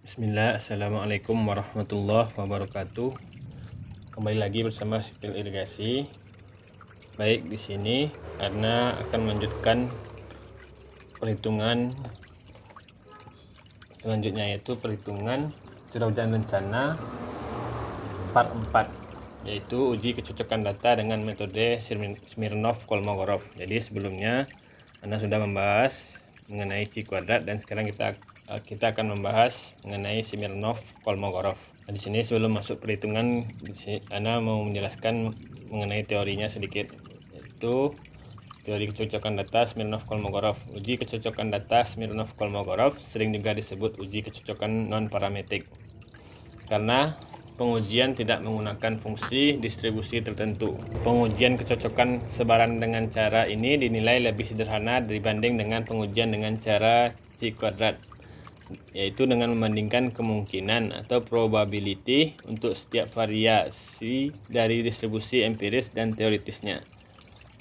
Bismillah, Assalamualaikum warahmatullahi wabarakatuh. Kembali lagi bersama Sipil Irigasi. Baik, di sini karena akan melanjutkan perhitungan selanjutnya, yaitu perhitungan curah hujan rencana part 4, yaitu uji kecocokan data dengan metode Smirnov-Kolmogorov. Jadi sebelumnya Anda sudah membahas mengenai chi kuadrat, dan sekarang kita akan membahas mengenai Smirnov-Kolmogorov. Nah, di sini sebelum masuk perhitungan, Anda mau menjelaskan mengenai teorinya sedikit, yaitu teori kecocokan data Smirnov-Kolmogorov. Uji kecocokan data Smirnov-Kolmogorov sering juga disebut uji kecocokan non-parametrik karena pengujian tidak menggunakan fungsi distribusi tertentu. Pengujian kecocokan sebaran dengan cara ini dinilai lebih sederhana dibanding dengan pengujian dengan cara chi kuadrat, yaitu dengan membandingkan kemungkinan atau probability untuk setiap variasi dari distribusi empiris dan teoritisnya.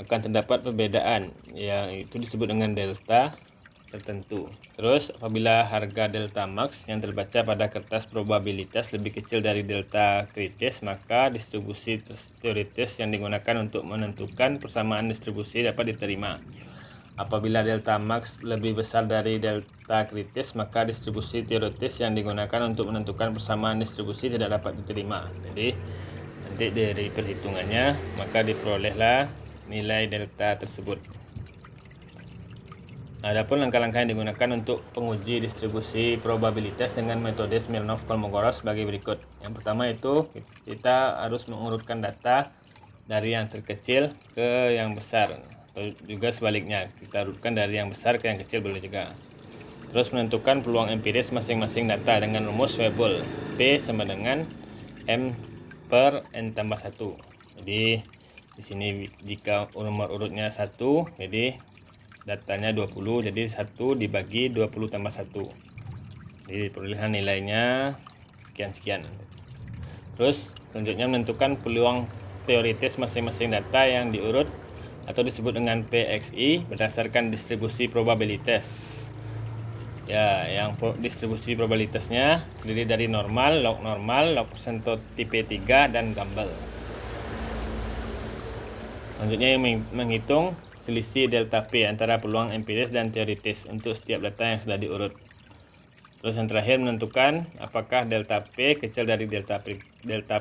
Akan terdapat perbedaan yang itu disebut dengan delta tertentu. Terus apabila harga delta max yang terbaca pada kertas probabilitas lebih kecil dari delta kritis, maka distribusi teoritis yang digunakan untuk menentukan persamaan distribusi dapat diterima. Apabila delta max lebih besar dari delta kritis, maka distribusi teoritis yang digunakan untuk menentukan persamaan distribusi tidak dapat diterima. Jadi nanti dari perhitungannya maka diperolehlah nilai delta tersebut. Adapun langkah-langkah yang digunakan untuk penguji distribusi probabilitas dengan metode Smirnov-Kolmogorov sebagai berikut. Yang pertama itu kita harus mengurutkan data dari yang terkecil ke yang besar, atau juga sebaliknya, kita urutkan dari yang besar ke yang kecil boleh juga. Terus menentukan peluang empiris masing-masing data dengan rumus Weibull. P sama dengan M per N tambah 1. Jadi di sini jika nomor urutnya 1, jadi datanya 20, jadi 1 dibagi 20 tambah 1. Jadi perolehan nilainya sekian-sekian. Terus selanjutnya menentukan peluang teoritis masing-masing data yang diurut atau disebut dengan PXI berdasarkan distribusi probabilitas. Ya, yang distribusi probabilitasnya terdiri dari normal, log persento tipe 3 dan Gumbel. Selanjutnya yang menghitung selisih delta P antara peluang empiris dan teoritis untuk setiap data yang sudah diurut. Terus yang terakhir menentukan apakah delta P kecil dari delta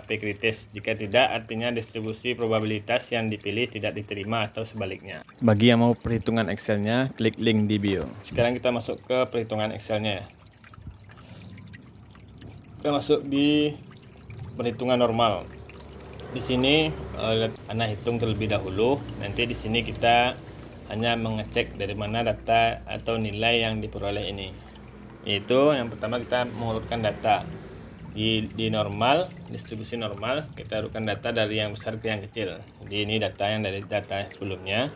P kritis. Jika tidak, artinya distribusi probabilitas yang dipilih tidak diterima atau sebaliknya. Bagi yang mau perhitungan Excel-nya, klik link di bio. Sekarang kita masuk ke perhitungan Excel-nya. Kita masuk di perhitungan normal. Di sini Anda hitung terlebih dahulu. Nanti di sini kita hanya mengecek dari mana data atau nilai yang diperoleh ini. Yaitu yang pertama kita mengurutkan data di normal, distribusi normal, kita urutkan data dari yang besar ke yang kecil. Jadi ini data yang dari data sebelumnya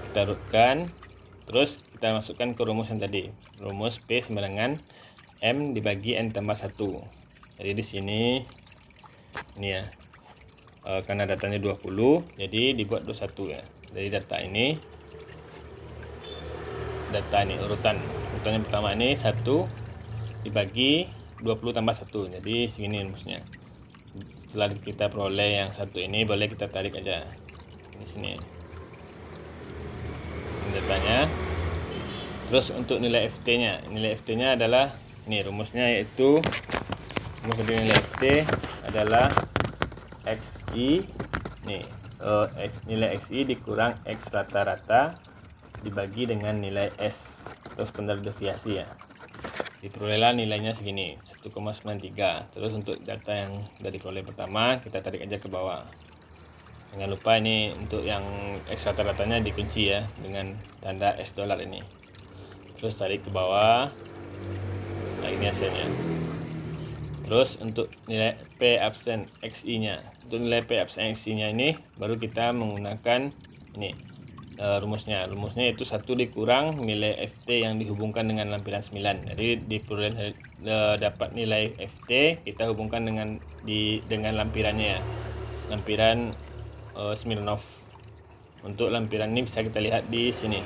kita urutkan, terus kita masukkan ke rumus yang tadi, rumus P sama dengan M dibagi N tambah 1. Jadi di sini ini ya, karena datanya 20, jadi dibuat 21 ya. Dari data ini urutannya pertama ini 1 dibagi 20 tambah 1, jadi segini rumusnya. Setelah kita peroleh yang satu ini, boleh kita tarik aja di sini ini datanya. Terus untuk nilai FT-nya adalah ini rumusnya, yaitu rumus nilai FT adalah XI nilai XI dikurang X rata-rata dibagi dengan nilai S atau standar deviasi ya. Diperolehlah nilainya segini 1,93. Terus untuk data yang dari peroleh pertama kita tarik aja ke bawah. Jangan lupa ini untuk yang X rata-ratanya dikunci ya dengan tanda S dolar ini. Terus tarik ke bawah. Nah, ini hasilnya. Terus untuk nilai P absen XI-nya. Untuk nilai P absen XI-nya ini baru kita menggunakan ini rumusnya. Rumusnya itu 1 dikurang nilai FT yang dihubungkan dengan lampiran 9. Jadi diperoleh dapat nilai FT, kita hubungkan dengan lampirannya ya. Lampiran Smirnov. Untuk lampiran ini bisa kita lihat di sini.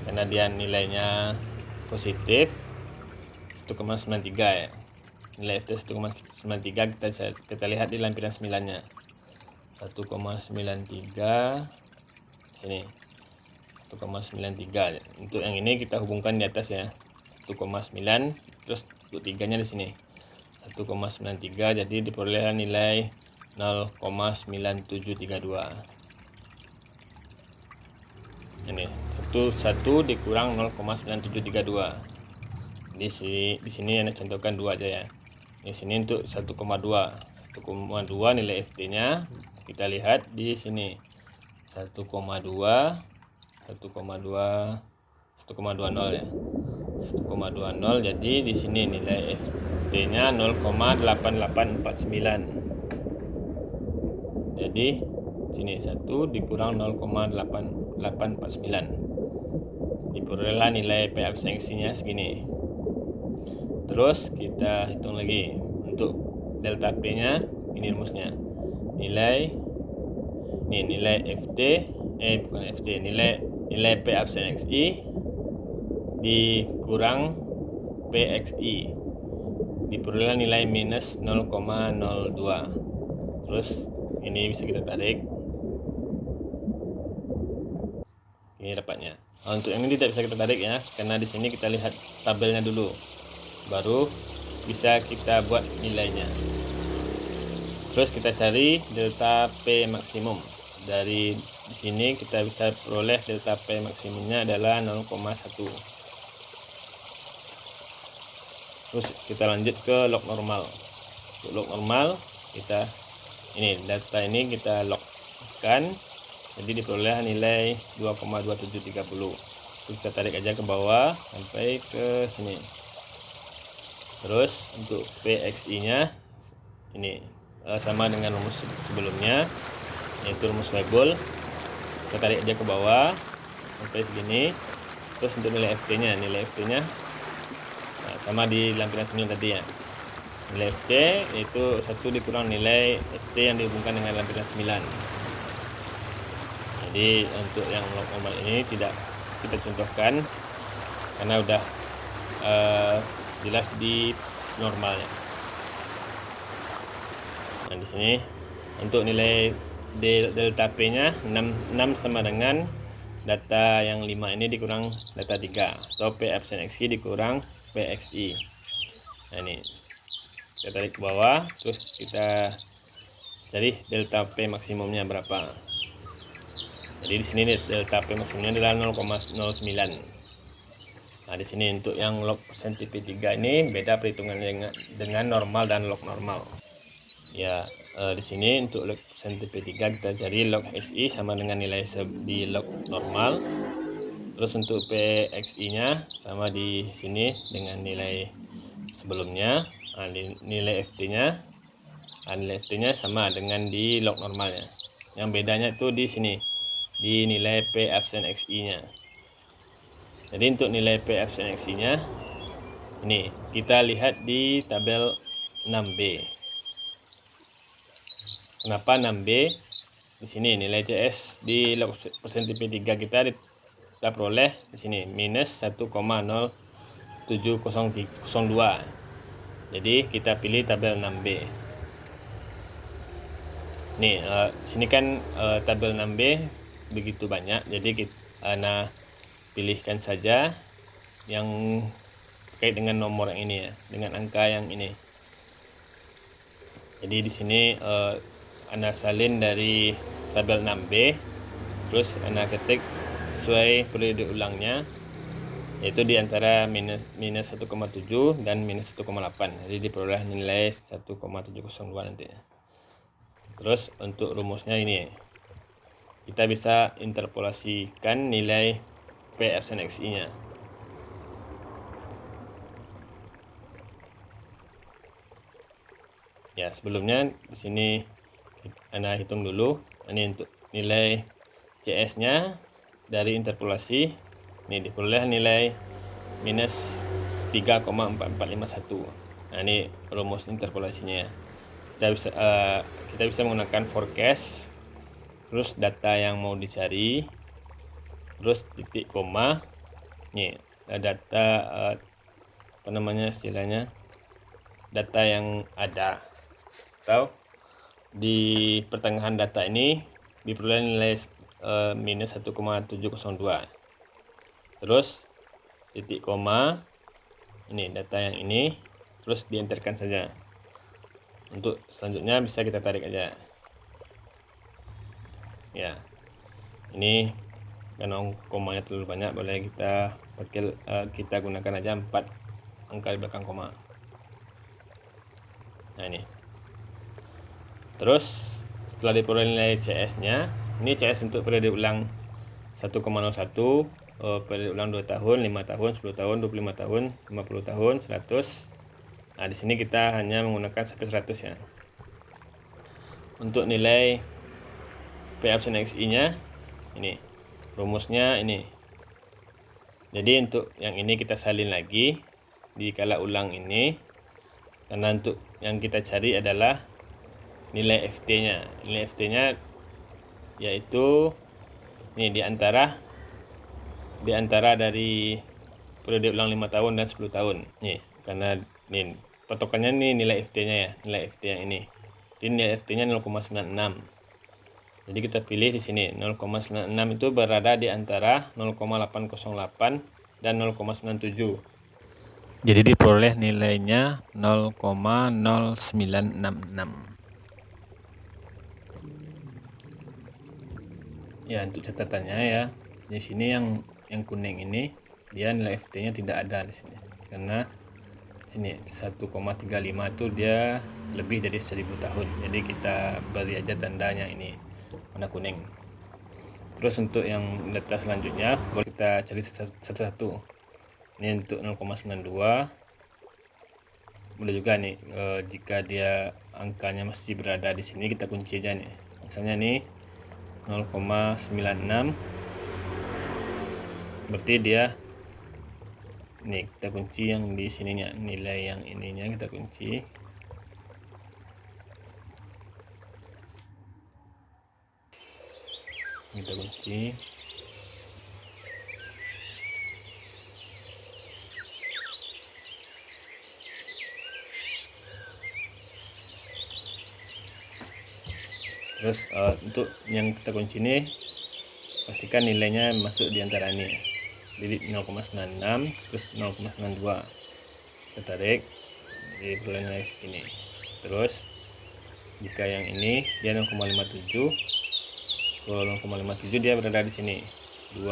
Karena dia nilainya positif, 1,93 ya. Nilai FT 1,93 kita lihat di lampiran 9-nya. 1,93 sini. 1,93. Untuk yang ini kita hubungkan di atas ya. 1,9 terus untuk 3-nya di sini. 1,93 jadi diperoleh nilai 0,9732. Ini 1 dikurang 0,9732. Di sini Anda contohkan 2 aja ya. Di sini untuk 1,2 nilai FT-nya kita lihat di sini 1,20 ya. 1,20 jadi di sini nilai FT-nya 0,8849. Jadi sini 1 dikurang 0,8849. Diperoleh nilai P absensinya segini. Terus kita hitung lagi untuk delta P-nya, ini rumusnya. Nilai FT nilai P absen XI dikurang PXI diperoleh nilai minus 0,02. Terus ini bisa kita tarik. Ini dapatnya. Untuk yang ini tidak bisa kita tarik ya, karena di sini kita lihat tabelnya dulu, baru bisa kita buat nilainya. Terus kita cari delta P maksimum. Dari di sini kita bisa peroleh delta P maksimumnya adalah 0,1. Terus kita lanjut ke log normal. Untuk log normal kita data ini kita logkan, jadi diperoleh nilai 2,2730. Kita tarik aja ke bawah sampai ke sini. Terus untuk PXI-nya ini sama dengan rumus sebelumnya, yaitu rumus Weibull. Kita tarik aja ke bawah sampai segini. Terus untuk nilai FT-nya sama di lampiran 9 tadi ya. Nilai FT yaitu 1 dikurang nilai FT yang dihubungkan dengan lampiran 9. Jadi untuk yang log normal ini tidak kita contohkan karena udah jelas di normalnya. Nah, di sini untuk nilai delta P-nya 6 sama dengan data yang 5 ini dikurang data 3 atau P absen XI dikurang PXI. Nah, ini kita tarik ke bawah, terus kita cari delta P maksimumnya berapa. Jadi di sini delta P maksimumnya adalah 0,09. Nah, di sini untuk yang log persen TP3 ini beda perhitungannya dengan normal dan log normal. Ya, di sini untuk log persen TP3 kita cari log SI sama dengan nilai di log normal. Terus untuk PXI-nya sama di sini dengan nilai sebelumnya. Nah, nilai FT-nya sama dengan di log normalnya. Yang bedanya itu di sini di nilai P absen XI-nya. Jadi untuk nilai P absen XI-nya ini kita lihat di tabel 6B. Kenapa 6B? Di sini nilai CS di log persen TP3 kita peroleh di sini minus 1,0702. Jadi kita pilih tabel 6B. Nih, sini kan tabel 6B begitu banyak, jadi kita pilihkan saja yang terkait dengan nomor yang ini ya, dengan angka yang ini. Jadi di sini Anda salin dari tabel 6B, terus Anda ketik sesuai periode ulangnya, yaitu di antara minus 1,7 dan minus 1,8. Jadi diperoleh nilai 1,702 nanti. Terus untuk rumusnya ini, kita bisa interpolasikan nilai P absen XI-nya. Ya, sebelumnya di sini Anda hitung dulu. Ini untuk nilai CS-nya dari interpolasi. Ini diperoleh nilai minus 3,4451. Nah, ini rumus interpolasinya. Kita bisa menggunakan forecast, terus data yang mau dicari, terus titik koma. Ini data istilahnya data yang ada, atau di pertengahan data ini diperoleh nilai minus 1,702. Terus titik koma, ini data yang ini, terus dienterkan saja. Untuk selanjutnya bisa kita tarik aja ya. Ini karena komanya terlalu banyak, boleh kita pakai kita gunakan aja 4 angka di belakang koma. Nah ini. Terus setelah diperoleh nilai CS nya, ini CS untuk periode ulang 1,01, periode ulang 2 tahun, 5 tahun, 10 tahun, 25 tahun, 50 tahun, 100. Nah di sini kita hanya menggunakan sampai 100 ya. Untuk nilai P absen XI nya ini, rumusnya ini. Jadi untuk yang ini kita salin lagi di kala ulang ini, karena untuk yang kita cari adalah nilai FT nya. Nilai FT nya yaitu ini di antara dari periode ulang 5 tahun dan 10 tahun. Nih, karena ini patokannya nih nilai FT nya ya, nilai FT yang ini. Ini nilai FT nya 0,96. Jadi kita pilih di sini 0,96 itu berada di antara 0,808 dan 0,97. Jadi diperoleh nilainya 0,0966. Ya, untuk catatannya ya, di sini yang kuning ini dia nilai FT-nya tidak ada di sini. Karena sini 1,35 itu dia lebih dari 1000 tahun. Jadi kita beri aja tandanya ini warna kuning. Terus untuk yang data selanjutnya boleh kita cari satu-satu. Ini untuk 0,92. Boleh juga nih jika dia angkanya masih berada di sini kita kunci aja nih. Misalnya nih 0,96, berarti dia nih kita kunci yang di sininya, nilai yang ininya kita kunci. Kita kunci. Terus untuk yang kita kunci ini pastikan nilainya masuk di antara ini. Jadi 0,96 terus 0,92. Kita tarik di nilai segini. Terus jika yang ini dia 0,57, kalau 0,57 dia berada di sini 2,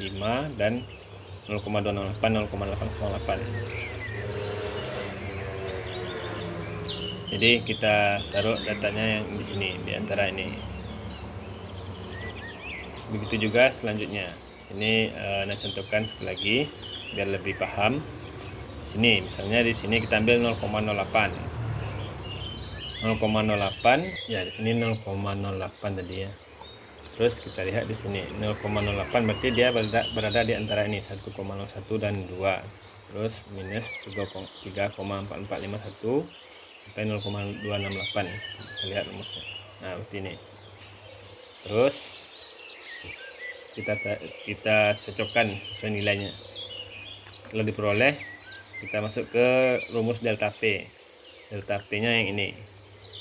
5 dan 0,208, 0,808. Jadi kita taruh datanya yang di sini di antara ini. Begitu juga selanjutnya. Sini Nah contohkan sekali lagi biar lebih paham. Sini misalnya di sini kita ambil 0,08. 0,08 ya, di sini 0,08 tadi ya. Terus kita lihat di sini 0,08 berarti dia berada di antara ini 1,01 dan 2. Terus minus 3,4451 sampai 0,268. Kita lihat rumusnya. Nah, seperti ini. Terus kita cocokkan sesuai nilainya. Kalau diperoleh, kita masuk ke rumus delta P. Delta P-nya yang ini.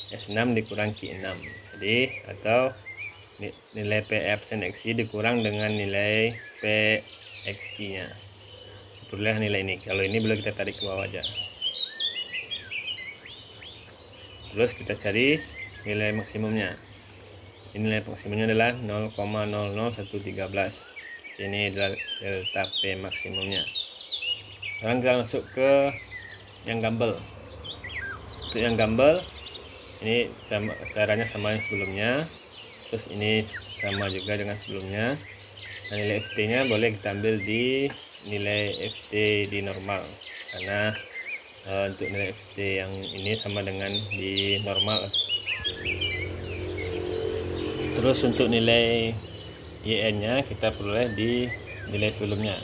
S6 dikurang Q6. Jadi atau nilai P absen XI dikurang dengan nilai P XI-nya. Diperoleh nilai ini. Kalau ini boleh kita tarik ke bawah aja. Terus kita cari nilai maksimumnya. Nilai maksimumnya adalah 0,00113. Ini adalah delta P maksimumnya. Sekarang kita masuk ke yang gambel. Untuk yang gambel ini caranya sama yang sebelumnya. Terus ini sama juga dengan sebelumnya. Nah, nilai FT-nya boleh kita ambil di nilai FT di normal, karena untuk nilai FT yang ini sama dengan di normal. Terus untuk nilai YN-nya kita peroleh di nilai sebelumnya.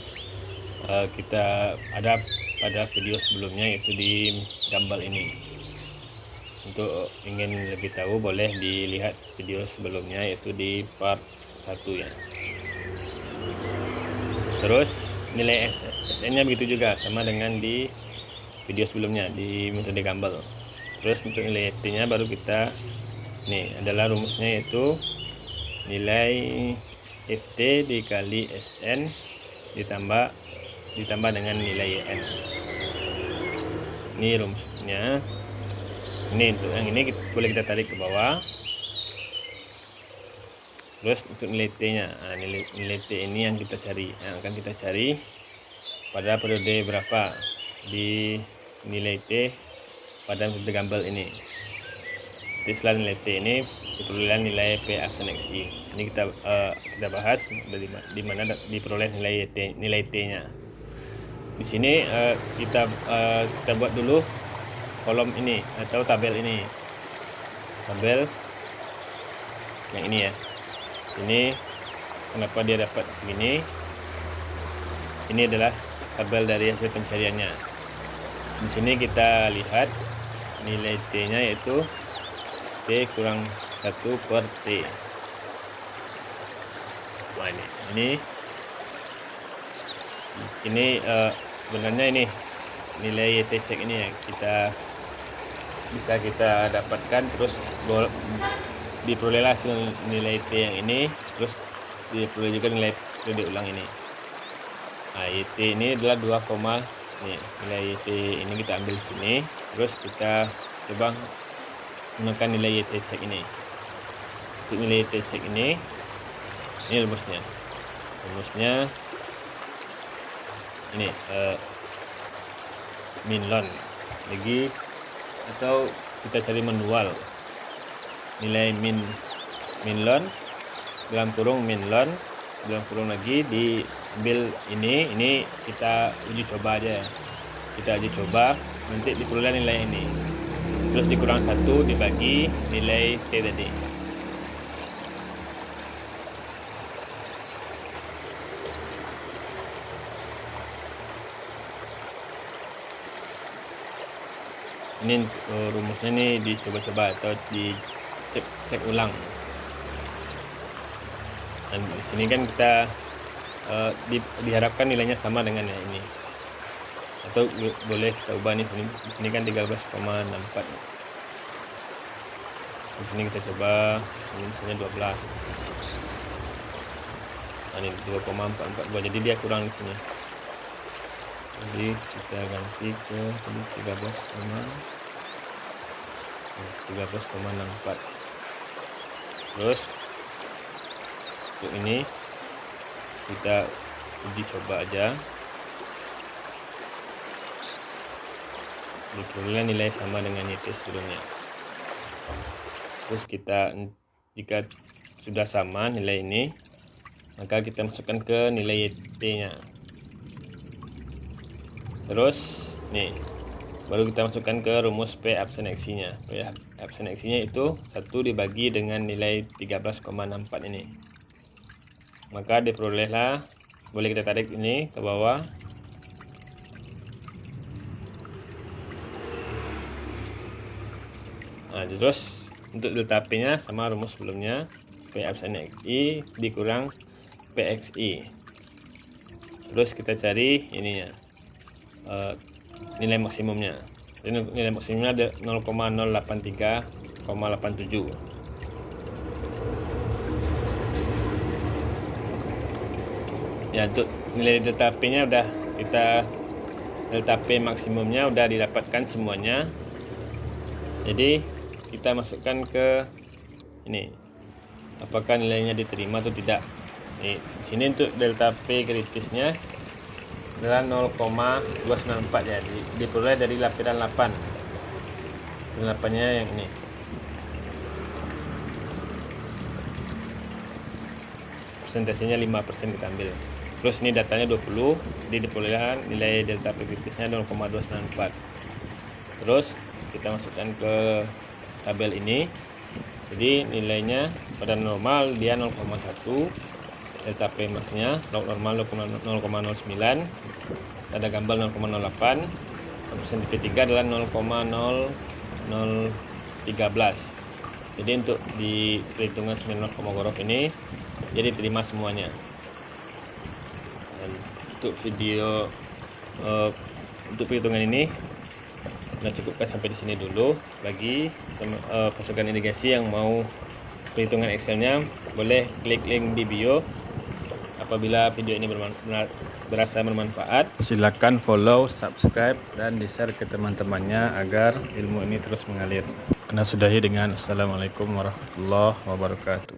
Kita ada pada video sebelumnya, yaitu di gambar ini. Untuk ingin lebih tahu boleh dilihat video sebelumnya, yaitu di part 1 ya. Terus nilai SN-nya begitu juga, sama dengan di video sebelumnya di metode Gumbel. Terus untuk nilai YT-nya baru kita, ini adalah rumusnya, yaitu nilai FT dikali SN ditambah dengan nilai YN. Ini rumusnya. Ini untuk yang ini boleh kita tarik ke bawah. Terus untuk nilai T-nya, nah, nilai T ini yang kita cari, yang akan kita cari pada periode berapa di nilai T pada metode Gumbel ini. Jadi setelah nilai T ini diperoleh nilai P absen XI. Sini kita bahas di mana diperoleh nilai T-nya. Di sini kita buat dulu kolom ini atau tabel ini. Tabel yang ini ya. Sini kenapa dia dapat segini? Ini adalah tabel dari hasil pencariannya. Di sini kita lihat nilai T-nya yaitu T kurang 1 per T. Nah, ini sebenarnya ini nilai YT cek ini yang bisa kita dapatkan, terus diperoleh hasil nilai T yang ini, terus diperoleh juga nilai periode ulang ini. Nah, YT ini adalah 2, nilai YT ini kita ambil sini, terus kita coba gunakan nilai YT cek ini. Untuk nilai YT cek ini rumusnya ini minlon lagi, atau kita cari manual nilai minlon dalam kurung minlon dalam kurung lagi diambil ini kita uji coba aja, kita uji coba nanti diperoleh nilai ini, terus dikurang 1 dibagi nilai T tadi. Ini rumusnya nih dicoba-coba atau dicek ulang. Dan di sini kan kita diharapkan nilainya sama dengan yang ini, atau boleh kita ubah nih, di sini kan 13,64. Di sini kita coba misalnya 12. Nah, ini 2,442, jadi dia kurang di sini. Jadi kita ganti ke 13,64. Terus untuk ini kita uji coba aja, diperoleh nilai sama dengan YT sebelumnya. Terus jika sudah sama nilai ini, maka kita masukkan ke nilai YT-nya. Terus nih baru kita masukkan ke rumus P absen XI-nya. P absen XI-nya itu 1 dibagi dengan nilai 13,64 ini. Maka diperolehlah, boleh kita tarik ini ke bawah. Nah, terus untuk delta P-nya sama rumus sebelumnya, P absen XI dikurang PXI. Terus kita cari ininya, nilai maksimumnya. Nilai maksimumnya ada 0,083,87. Ya, untuk nilai delta P-nya delta P maksimumnya udah didapatkan semuanya. Jadi kita masukkan ke ini, apakah nilainya diterima atau tidak. Di sini untuk delta P kritisnya adalah 0,294 ya, diperoleh dari lapisan 8. Lapisannya yang ini. Persentasenya 5% kita ambil. Terus ini datanya 20, jadi diperoleh nilai delta P kritisnya 0,294. Terus kita masukkan ke tabel ini. Jadi nilainya pada normal dia 0,1, delta P maksnya normal 0,09, pada Gumbel 0,08, persen P3 adalah 0,0013. Jadi untuk di perhitungan Smirnov Kolmogorov ini jadi terima semuanya. Dan untuk video untuk perhitungan ini nah cukupkan sampai di sini dulu. Bagi pasukan irigasi yang mau perhitungan Excelnya, boleh klik link di bio. Apabila video ini berasa bermanfaat, silakan follow, subscribe, dan di-share ke teman-temannya agar ilmu ini terus mengalir. Anda sudahi dengan Assalamualaikum warahmatullahi wabarakatuh.